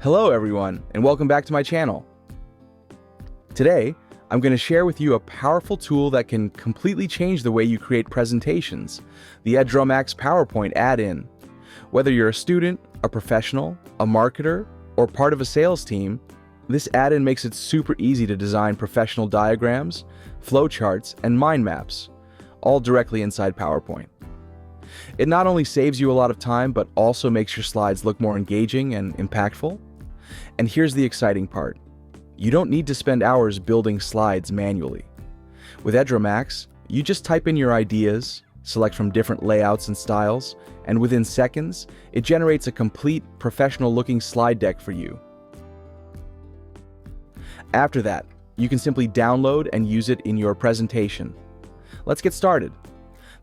Hello everyone, and welcome back to my channel. Today, I'm going to share with you a powerful tool that can completely change the way you create presentations, the EdrawMax PowerPoint Add-in. Whether you're a student, a professional, a marketer, or part of a sales team, this add-in makes it super easy to design professional diagrams, flowcharts, and mind maps, all directly inside PowerPoint. It not only saves you a lot of time, but also makes your slides look more engaging and impactful. And here's the exciting part. You don't need to spend hours building slides manually. With EdrawMax, you just type in your ideas, select from different layouts and styles, and within seconds, it generates a complete, professional-looking slide deck for you. After that, you can simply download and use it in your presentation. Let's get started.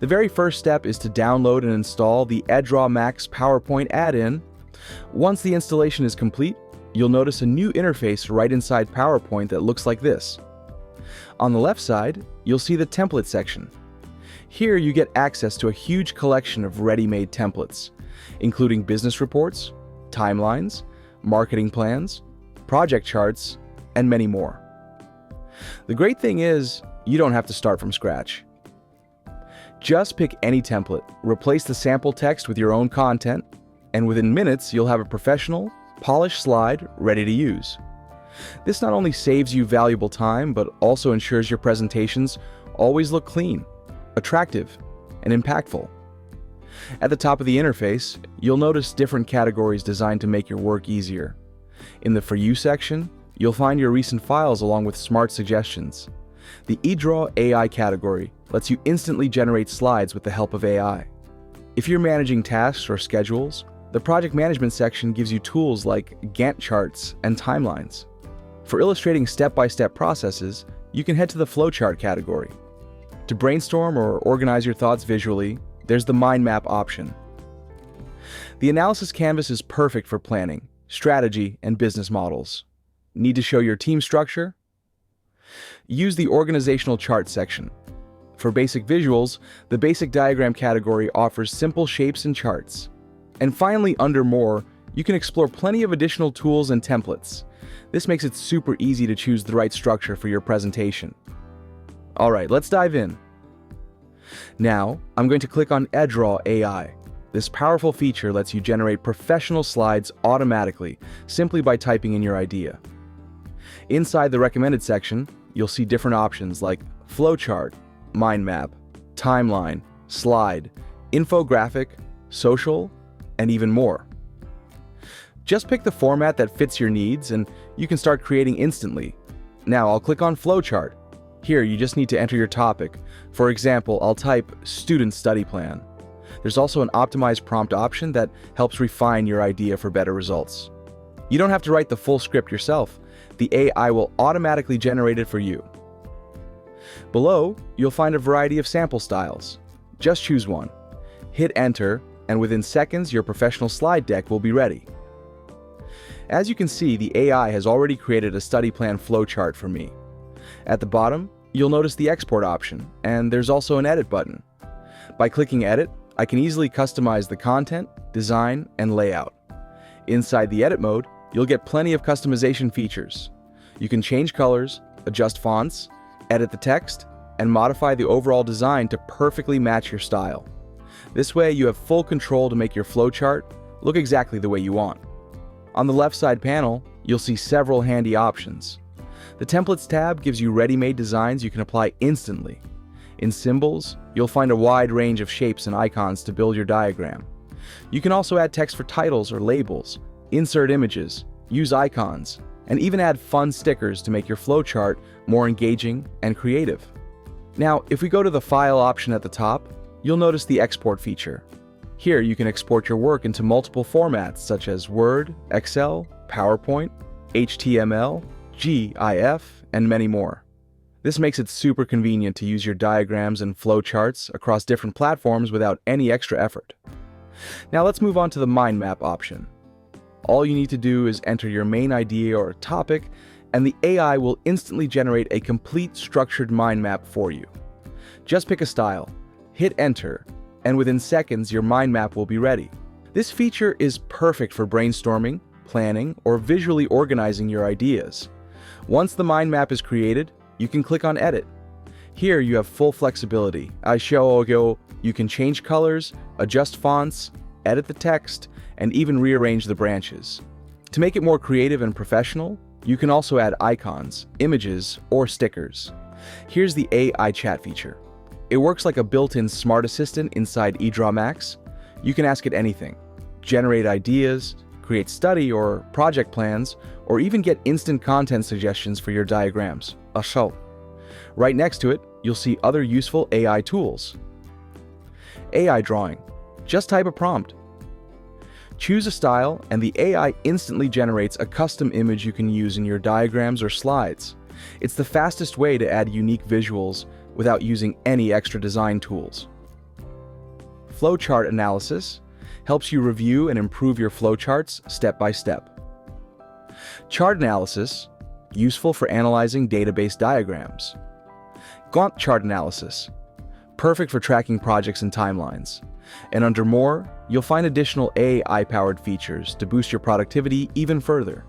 The very first step is to download and install the EdrawMax PowerPoint Add-in. Once the installation is complete, you'll notice a new interface right inside PowerPoint that looks like this. On the left side, you'll see the template section. Here you get access to a huge collection of ready-made templates, including business reports, timelines, marketing plans, project charts, and many more. The great thing is, you don't have to start from scratch. Just pick any template, replace the sample text with your own content, and within minutes you'll have a professional, polished slide ready to use. This not only saves you valuable time, but also ensures your presentations always look clean, attractive, and impactful. At the top of the interface, you'll notice different categories designed to make your work easier. In the For You section, you'll find your recent files along with smart suggestions. The EdrawMax AI category lets you instantly generate slides with the help of AI. If you're managing tasks or schedules, the Project Management section gives you tools like Gantt charts and timelines. For illustrating step-by-step processes, you can head to the Flowchart category. To brainstorm or organize your thoughts visually, there's the Mind Map option. The Analysis canvas is perfect for planning, strategy, and business models. Need to show your team structure? Use the Organizational Chart section. For basic visuals, the Basic Diagram category offers simple shapes and charts. And finally, under More, you can explore plenty of additional tools and templates. This makes it super easy to choose the right structure for your presentation. Alright, let's dive in. Now, I'm going to click on EdrawMax AI. This powerful feature lets you generate professional slides automatically, simply by typing in your idea. Inside the Recommended section, you'll see different options like Flowchart, Mind Map, Timeline, Slide, Infographic, Social, and even more. Just pick the format that fits your needs and you can start creating instantly. Now I'll click on Flowchart. Here you just need to enter your topic. For example, I'll type Student Study Plan. There's also an optimized prompt option that helps refine your idea for better results. You don't have to write the full script yourself. The AI will automatically generate it for you. Below, you'll find a variety of sample styles. Just choose one. Hit Enter, and within seconds, your professional slide deck will be ready. As you can see, the AI has already created a study plan flowchart for me. At the bottom, you'll notice the Export option, and there's also an Edit button. By clicking Edit, I can easily customize the content, design, and layout. Inside the Edit mode, you'll get plenty of customization features. You can change colors, adjust fonts, edit the text, and modify the overall design to perfectly match your style. This way, you have full control to make your flowchart look exactly the way you want. On the left side panel, you'll see several handy options. The Templates tab gives you ready-made designs you can apply instantly. In Symbols, you'll find a wide range of shapes and icons to build your diagram. You can also add text for titles or labels, insert images, use icons, and even add fun stickers to make your flowchart more engaging and creative. Now, if we go to the File option at the top, you'll notice the Export feature. Here you can export your work into multiple formats such as Word, Excel, PowerPoint, HTML, GIF, and many more. This makes it super convenient to use your diagrams and flowcharts across different platforms without any extra effort. Now let's move on to the Mind Map option. All you need to do is enter your main idea or topic, and the AI will instantly generate a complete structured mind map for you. Just pick a style, hit Enter, and within seconds your mind map will be ready. This feature is perfect for brainstorming, planning, or visually organizing your ideas. Once the mind map is created, you can click on Edit. Here you have full flexibility. You can change colors, adjust fonts, edit the text, and even rearrange the branches. To make it more creative and professional, you can also add icons, images, or stickers. Here's the AI chat feature. It works like a built-in smart assistant inside EdrawMax. You can ask it anything: generate ideas, create study or project plans, or even get instant content suggestions for your diagrams. Right next to it, you'll see other useful AI tools. AI drawing. Just type a prompt. Choose a style, and the AI instantly generates a custom image you can use in your diagrams or slides. It's the fastest way to add unique visuals without using any extra design tools. Flowchart analysis helps you review and improve your flowcharts step by step. Chart analysis, useful for analyzing database diagrams. Gantt chart analysis, perfect for tracking projects and timelines. And under More, you'll find additional AI-powered features to boost your productivity even further.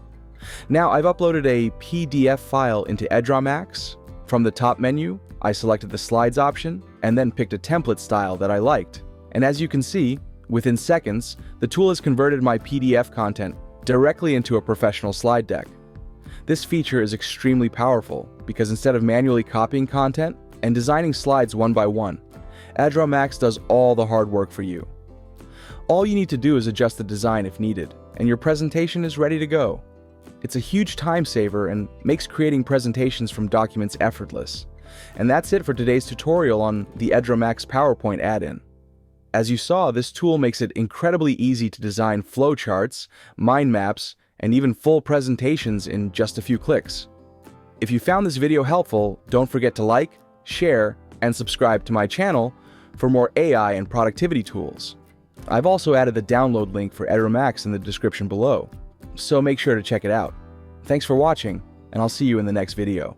Now, I've uploaded a PDF file into EdrawMax. From the top menu, I selected the Slides option and then picked a template style that I liked. And as you can see, within seconds, the tool has converted my PDF content directly into a professional slide deck. This feature is extremely powerful because instead of manually copying content and designing slides one by one, EdrawMax does all the hard work for you. All you need to do is adjust the design if needed, and your presentation is ready to go. It's a huge time saver and makes creating presentations from documents effortless. And that's it for today's tutorial on the EdrawMax PowerPoint Add-in. As you saw, this tool makes it incredibly easy to design flowcharts, mind maps, and even full presentations in just a few clicks. If you found this video helpful, don't forget to like, share, and subscribe to my channel for more AI and productivity tools. I've also added the download link for EdrawMax in the description below, so make sure to check it out. Thanks for watching, and I'll see you in the next video.